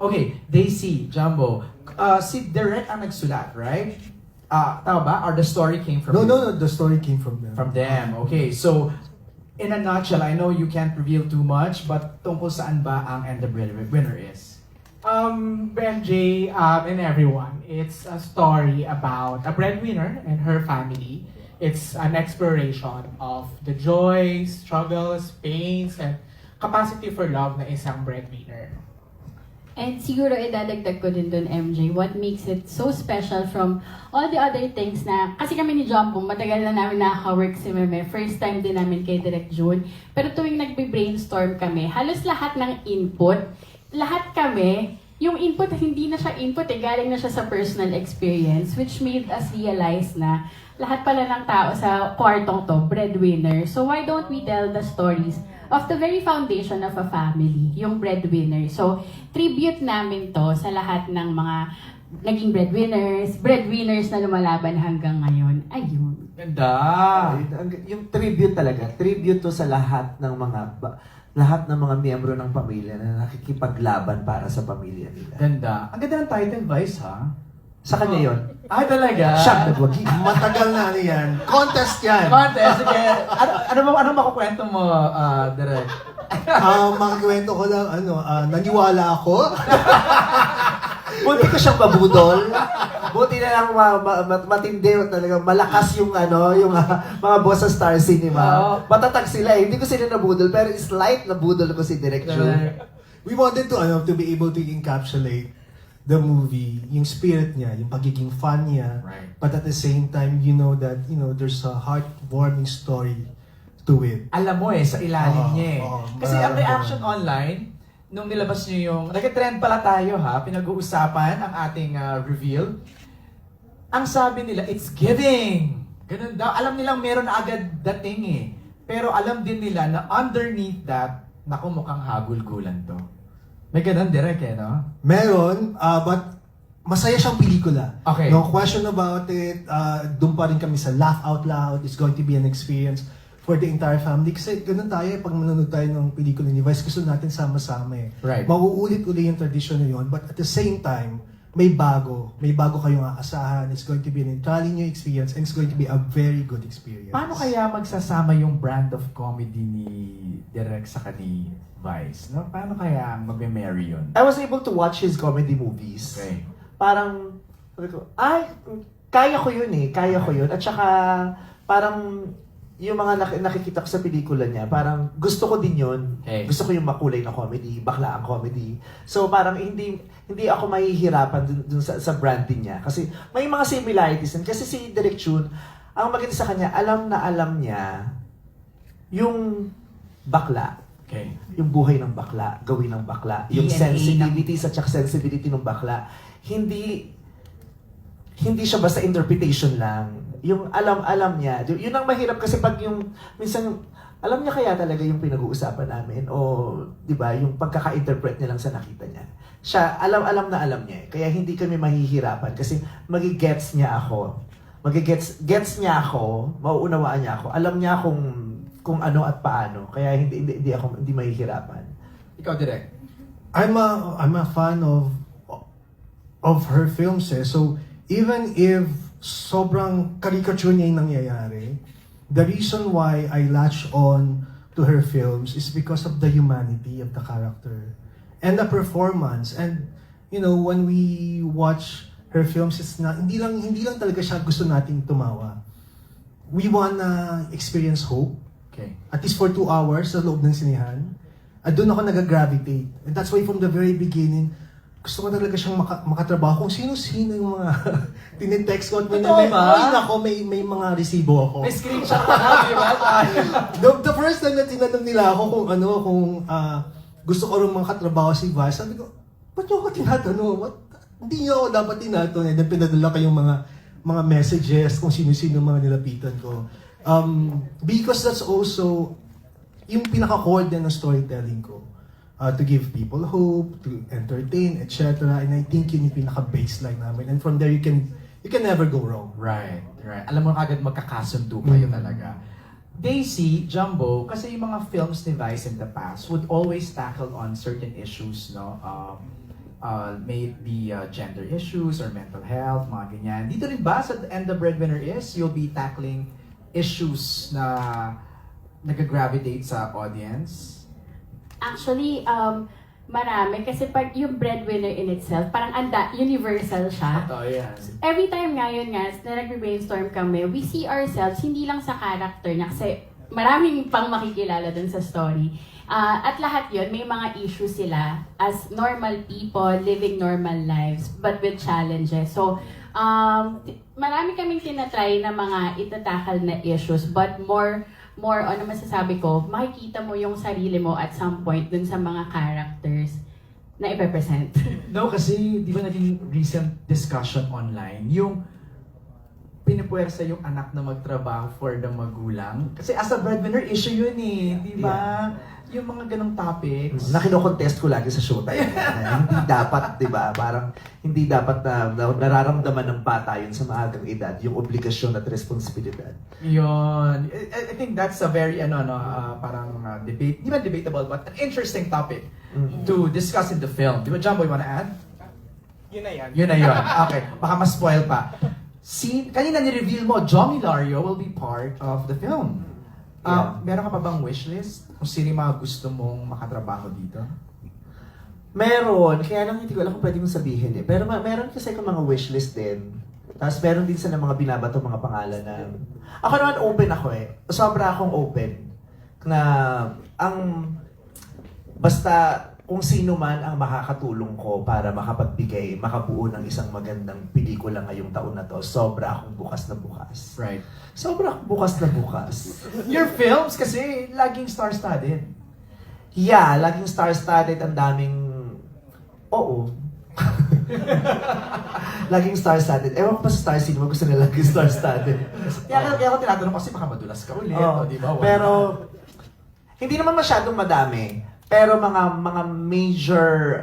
Okay, Daisy, Jumbo, si Derek ang nagsulat, right? Tama ba? Or the story came from you? No, the story came from them. From them, okay. So, in a nutshell, I know you can't reveal too much, but tungkol saan ba ang And the Breadwinner is? BMJ and everyone, it's a story about a breadwinner and her family. It's an exploration of the joys, struggles, pains, and capacity for love na isang breadwinner. And siguro idadagdag ko din dun, MJ, what makes it so special from all the other things na, kasi kami ni Jumbo, matagal na namin nakaka-work si Meme, first time din namin kay Direk June, pero tuwing nagbe-brainstorm kami, halos lahat ng input, lahat kami, yung input, hindi na siya input, galing na siya sa personal experience, which made us realize na lahat pala ng tao sa kwartong to, breadwinner. So why don't we tell the stories of the very foundation of a family, yung breadwinner. So, tribute namin to sa lahat ng mga naging breadwinners na lumalaban hanggang ngayon. Ayun. Ganda! Yung tribute talaga, tribute to sa lahat ng mga miyembro ng pamilya na nakikipaglaban para sa pamilya nila. Ganda. Ang ganda ng title, Vice, ha? Sa kanya yon. Ay, talaga? Siya nagwagi. Matagal na ano yan. Contest yan. Contest, sige. Ano makukwento mo, Direk? Makakwento ko lang, naniwala ako. Buti ko siyang mabudol. Buti na lang matindi talaga, malakas yung mga boss sa Star Cinema. Oo. Matatag sila eh. Hindi ko sila nabudol, pero slight nabudol ko si Direk June. We wanted to be able to encapsulate the movie, yung spirit niya, yung pagiging fun niya. Right. But at the same time, you know that, there's a heartwarming story to it. Alam mo sa ilalim niya eh. Oo, Kasi ang marami reaction naman. online, nung nilabas niyo yung, nag-trend pala tayo ha, pinag-uusapan ang ating reveal. Ang sabi nila, it's giving! Ganun daw. Alam nilang meron na agad dating eh. Pero alam din nila na underneath that, naku mukhang hagulgulan to. May ganun direct eh, no? Meron, but masaya siyang pelikula. Okay. No question about it. Doon pa rin kami sa laugh out loud. It's going to be an experience for the entire family. Kasi ganun tayo, pag manonood tayo ng pelikula ni Vice, gusto natin sama-sama eh. Right. Mauulit-uli yung tradition na yun, but at the same time, may bago kayong aasahan. It's going to be an entirely new experience and it's going to be a very good experience. Paano kaya magsasama yung brand of comedy ni Direk sa ni Vice? No? Paano kaya magme-marry yun? I was able to watch his comedy movies. Okay. Parang, sabi ko, kaya ko yun eh. Kaya ko yun. At saka, parang, yung mga nakikita ko sa pelikula niya, parang gusto ko din yun. Okay. Gusto ko yung makulay na comedy, bakla ang comedy. So parang hindi ako mahihirapan dun sa branding niya. Kasi may mga similarities. Kasi si Direk June, ang maganda sa kanya, alam na alam niya yung bakla. Okay. Yung buhay ng bakla, gawin ng bakla, yung DNA sensitivities at saka sensibility ng bakla, hindi siya basta interpretation lang. Yung alam niya. Yun ang mahirap kasi pag yung, minsan, alam niya kaya talaga yung pinag-uusapan namin o, di ba, yung pagkaka-interpret niya lang sa nakita niya. Siya, alam na alam niya. Kaya hindi kami mahihirapan kasi magigets niya ako. Gets niya ako, mauunawaan niya ako. Alam niya kung ano at paano. Kaya hindi mahihirapan. Ikaw, Direk. I'm a fan of her films eh. So even if sobrang caricature niya yung nangyayari, the reason why I latch on to her films is because of the humanity of the character and the performance. And when we watch her films, it's not hindi lang talaga siya gusto nating tumawa. We wanna experience hope. Okay. At least for 2 hours sa loob ng sinihan. At doon ako nag-gravitate. And that's why from the very beginning, gusto ko talaga siyang makatrabaho. Kung sino-sino yung mga tinitext ko. At Totoo ba? may mga resibo ako. May screenshot ka, di ba? The first time na tinanong nila ako kung gusto ko rin makatrabaho si Vice, sabi ko, ba't niyo ako tinatanong? Hindi niyo ako dapat tinatanong. And then pinadala kayong mga messages kung sino-sino mga nilapitan ko. Because that's also yung pinaka-core din ng storytelling ko. To give people hope, to entertain, etc. And I think yun yung pinaka-baseline namin. And from there, you can never go wrong. Right. Alam mo agad magkakasundo kayo talaga. Daisy, Jumbo, kasi yung mga films ni Vice in the past would always tackle on certain issues, no? may it be gender issues or mental health, mga ganyan. Dito rin ba sa And the Breadwinner Is, you'll be tackling issues na nag-gravitate sa audience? Actually, marami. Kasi pag yung breadwinner in itself, parang universal siya. Ito, yan. Every time ngayon nga, na nag-brainstorm kami, we see ourselves hindi lang sa character niya kasi maraming pang makikilala dun sa story. At lahat yon may mga issues sila as normal people living normal lives but with challenges. So, marami kaming tinatry na mga itatakal na issues but more on, ano masasabi ko, makikita mo yung sarili mo at some point dun sa mga characters na ipepresent. No, kasi di ba naging recent discussion online, yung pinipuwersa yung anak na magtrabaho for the magulang. Kasi as a breadwinner, issue yun eh, di ba? Yung mga ganong topics. Na kino-contest ko lagi sa showtime. Hindi dapat, di ba? Parang hindi dapat na nararamdaman ng bata yun sa maagang edad, yung obligasyon at responsibilidad. Yun. I think that's a very, parang debate, di ba debatable, but an interesting topic to discuss in the film. Di ba, Jumbo, you wanna add? Yun na yan. Yun na yun. Okay, baka ma-spoil pa. Kanina ni-reveal mo, John Hilario will be part of the film. Yeah. Meron ka pa bang wishlist? Kung sino yung mga gusto mong makatrabaho dito? Meron, kaya lang hindi ko alam kung pwede mong sabihin eh. Pero meron kasi akong mga wishlist din. Tapos meron din sa mga binabato mga pangalan na... Ako naman open ako eh. Sobra akong open. Na basta kung sino man ang makakatulong ko para makapagbigay, makabuo ng isang magandang pelikula ngayong taon na to, sobra akong bukas na bukas. Right. Sobra akong bukas na bukas. Your films kasi laging star-studded. Yeah, laging star-studded, ang daming... Oo. Laging star-studded. Ewan ko pa sa Star Cinema, gusto nila laging star-studded. Kaya ako tinatanong kasi baka madulas ka ulit. Oo. Di ba? Pero, hindi naman masyadong madami. Pero mga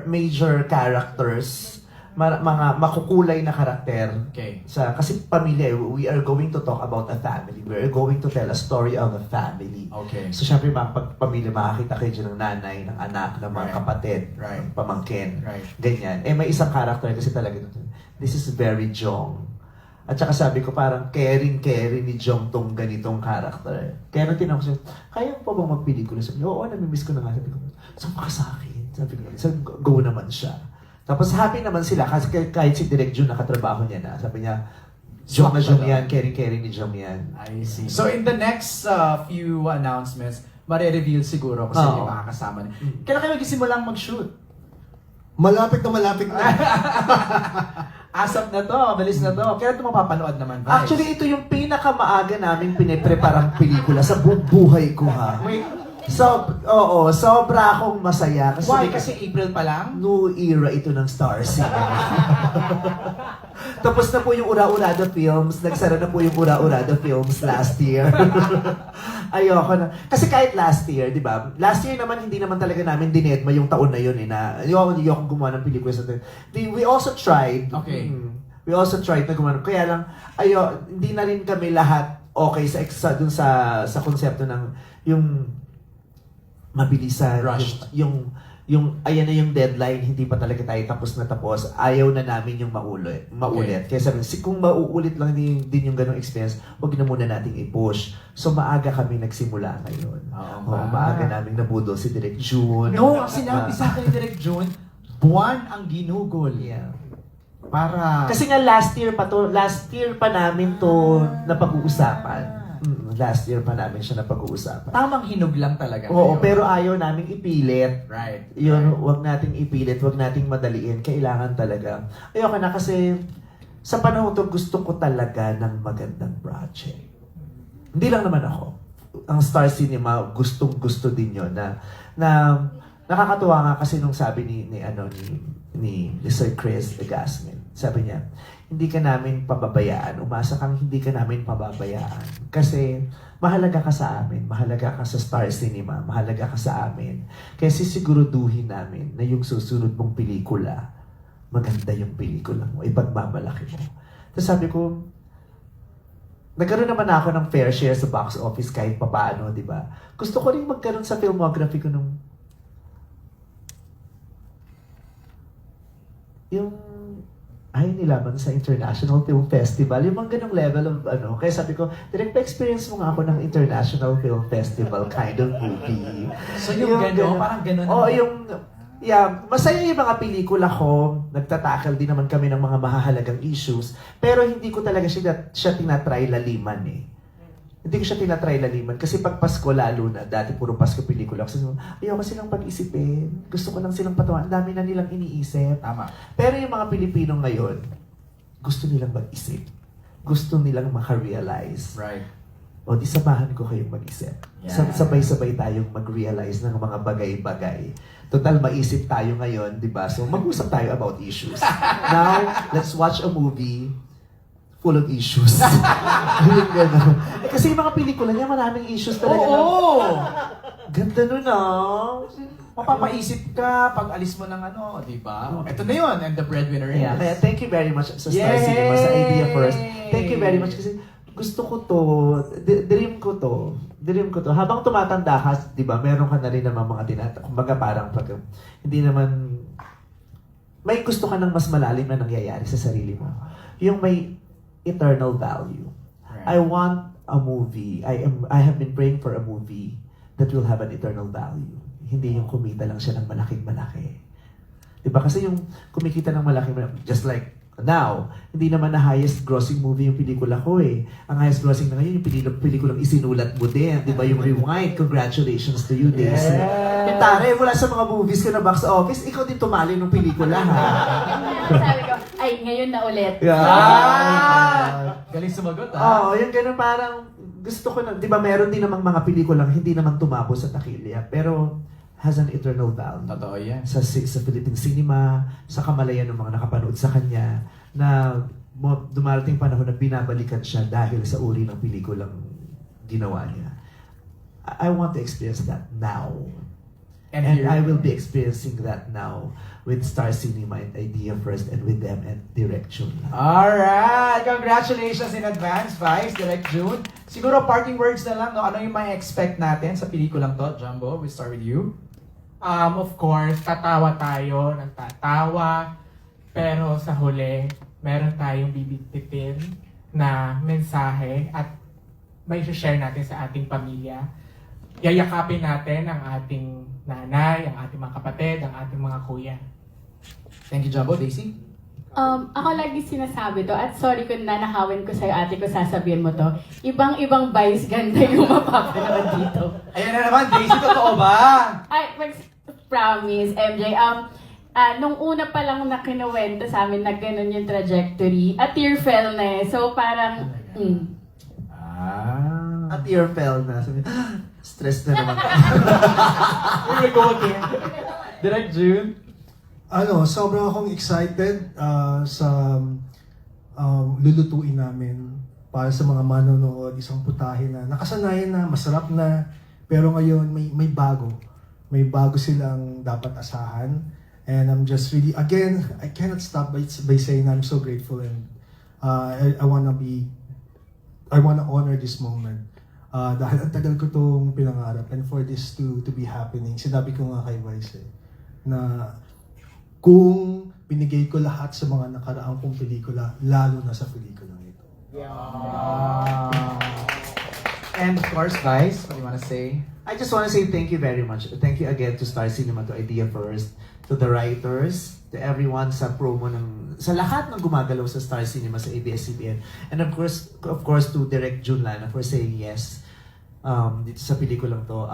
major characters, mga makukulay na karakter. Okay. Kasi pamilya, we are going to talk about a family. We are going to tell a story of a family. Okay. So syempre mga pamilya, makakita kayo dyan ng nanay, ng anak, ng mga Right. kapatid, Right. ng pamangkin. Right. Ganyan. May isang character kasi talaga dito. This is very Jong. At saka sabi ko parang caring ni Jong tong ganitong character. Kaya nung tinanong ko siya, kaya mo pa bang magpelikula? Sabi niya, oo, namimiss ko na nga. Sabi ko, sumpa ka sa akin. Sabi ko, go naman siya. Tapos happy naman sila kasi kahit si Direk Jun nakatrabaho niya na. Sabi niya, Jong na Jong yan, caring ni Jong yan. I see. So in the next few announcements, mare-reveal siguro kung sino Oo. yung makakasama niya. Kailan kayo magsimulang mag-shoot? Malapit na. Asap na to, malis na to. Kailan ito mapapanood naman, guys? Actually, ito yung pinakamaaga namin pinipreparang pelikula sa buong buhay ko ha. Sobra akong masaya. Why? Kasi April pa lang? New era ito ng Star Cinema. Tapos na po yung Ura-Urada Films. Nagsara na po yung Ura-Urada Films last year. Ayoko na. Kasi kahit last year, di ba? Last year naman, hindi naman talaga namin dinedma yung taon na yun eh. Ayoko gumawa ng pelikula sa we also tried. Okay. We also tried na gumawa. Kaya lang, hindi na rin kami lahat okay dun sa konsepto ng yung mabilisan. Rushed. Yung ayan na yung deadline, hindi pa talaga tayo tapos na tapos. Ayaw na namin yung maulit. Kaya sabi, kung mauulit lang din yung ganong experience, huwag na muna nating i-push. So maaga kami nagsimula ngayon. Maaga namin nabudol si Direk June. No, ang sinabi sa akin ni Direk June, buwan ang ginugol. Yeah. Para... Kasi nga last year pa namin to napag-uusapan. Last year pa namin siya napag-uusapan. Tamang hinog lang talaga. Oo, ngayon. pero ayaw namin ipilit. Right. Yun, wag nating ipilit, wag nating madaliin. Kailangan talaga. Ayoko na kasi sa panahon to gusto ko talaga ng magandang project. Hindi lang naman ako. Ang Star Cinema, gustong-gusto din yun na nakakatuwa nga kasi nung sabi ni Sir Chris Gasman. Sabi niya, hindi ka namin pababayaan. Umasa kang hindi ka namin pababayaan. Kasi mahalaga ka sa amin. Mahalaga ka sa Star Cinema. Mahalaga ka sa amin. Kaya sisiguruduhin namin na yung susunod mong pelikula, maganda yung pelikula mo. Ipagmamalaki mo. Tapos sabi ko, nagkaroon naman ako ng fair share sa box office kahit papaano, di ba? Gusto ko rin magkaroon sa filmography ko nung ay nilaban sa International Film Festival, yung mga ganong level of kaya sabi ko, direct pa-experience mo nga ako ng International Film Festival kind of movie. So yung gano'n, parang gano'n. Masaya yung mga pelikula ko, nagtatakal din naman kami ng mga mahahalagang issues, pero hindi ko talaga siya tinatry laliman eh. Hindi ko siya tinatry laliman kasi pag Pasko lalo na, dati puro Pasko pelikula, kasi ayoko silang pag-isipin, gusto ko lang silang patawa, ang dami na nilang iniisip. Tama. Pero yung mga Pilipino ngayon, gusto nilang mag-isip. Gusto nilang maka-realize. Right. O di samahan ko kayong mag-isip. Yeah. Sabay-sabay tayong mag-realize ng mga bagay-bagay. Total, maisip tayo ngayon, di ba? So mag-usap tayo about issues. Now, let's watch a movie full of issues. Yung gano'n. Kasi yung mga pelikula niya, maraming issues talaga. Oo! Ganda nun Mapapaisip ka pag alis mo ng di ba? Ito na yun, and the breadwinner is. Yeah, kaya thank you very much sa Star Yay! Cinema, sa Idea First. Thank you very much kasi gusto ko to, dream ko to. Habang tumatanda ka, di ba, meron ka na rin naman mga kumbaga parang pag, hindi naman, may gusto ka ng mas malalim na nangyayari sa sarili mo. Yung may eternal value. Right. I want a movie. I have been praying for a movie that will have an eternal value. Hindi yung kumita lang siya ng malaking-malaki. Diba? Kasi yung kumikita ng malaking-malaki, just like now, hindi naman na highest grossing movie yung pelikula ko eh. Ang highest grossing na ngayon, yung pelikulang isinulat mo din. Diba? Yung Rewind. Congratulations to you, Daisy. Yeah. Tare, wala sa mga movies ko na box office, ikaw din tumali ng pelikula, ha? Sabi ko, ay, ngayon na ulit. Galing sumagot, Oo, yung ganun parang gusto ko na, di ba meron din namang mga pelikulang hindi naman tumabo sa takilya, pero has an eternal value. Totoo yan. Sa Philippine cinema, sa kamalayan ng mga nakapanood sa kanya, na dumarating panahon na binabalikan siya dahil sa uri ng pelikulang ginawa niya. I want to experience that now. And I will be experiencing that now with Star Cinema and Idea First and with them and Direct June. Alright! Congratulations in advance, Vice, Direct June. Siguro parting words na lang, no? Ano yung may expect natin sa pelikulang to, Jumbo? We start with you. Of course, tatawa tayo ng tatawa, pero sa huli, meron tayong bibigtitin na mensahe at may share natin sa ating pamilya. Yayakapin natin ang ating nanay, ang ating mga kapatid, ang ating mga kuya. Thank you, Jumbo. Daisy? Ako lagi sinasabi to, at sorry kung nanakawin ko sa'yo, ate ko sasabihin mo to, ibang-ibang vice ganda yung mapapanood dito. Ayan na naman, Daisy, totoo ba? Ay, promise, MJ. Nung una pa lang na kinuwento sa amin na ganun yung trajectory, a tear fell na eh. So parang, At ear fell na. Sabi, stress na naman. Here we go again. Direct June? Sobrang akong excited sa lulutuin namin para sa mga manonood, isang putahe na nakasanayan na, masarap na, pero ngayon may bago. May bago silang dapat asahan. And I'm just really, again, I cannot stop by saying I'm so grateful and I wanna honor this moment. Dahil ang tagal ko itong pinangarap and for this to be happening, sinabi ko nga kay Vice na kung binigay ko lahat sa mga nakaraang kong pelikula, lalo na sa pelikulang ito. And of course, Vice, what do you want to say? I just want to say thank you very much. Thank you again to Star Cinema, to Idea First, to the writers, to everyone sa promo sa lahat ng gumagalaw sa Star Cinema, sa ABS-CBN. And of course to Direct June Lana for saying yes dito sa pelikulang to.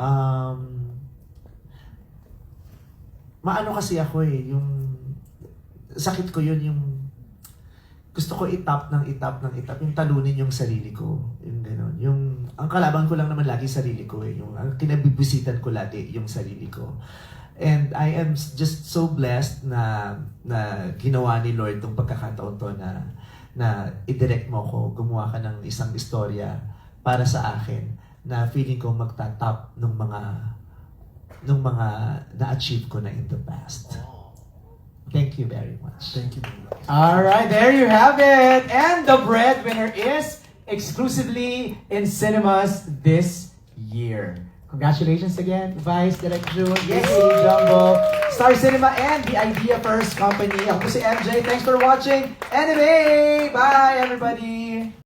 Maano kasi ako yung sakit ko yun, yung gusto ko itap, yung talunin yung sarili ko, yung gano'n. Ang kalaban ko lang naman lagi sarili ko yung kinabibisitan ko lagi yung sarili ko. And I am just so blessed na ginawa ni Lord tong pagkakataon to na i-direct mo ko, gumawa ka ng isang istorya para sa akin na feeling ko magtatap ng mga na-achieve ko na in the past. Thank you very much. Thank you very much. Alright, there you have it! And the breadwinner is exclusively in cinemas this year. Congratulations again, Vice, Direct June. Yay, Jumbo! Star Cinema and the Idea First Company. Ako po si MJ. Thanks for watching. Anyway, bye everybody!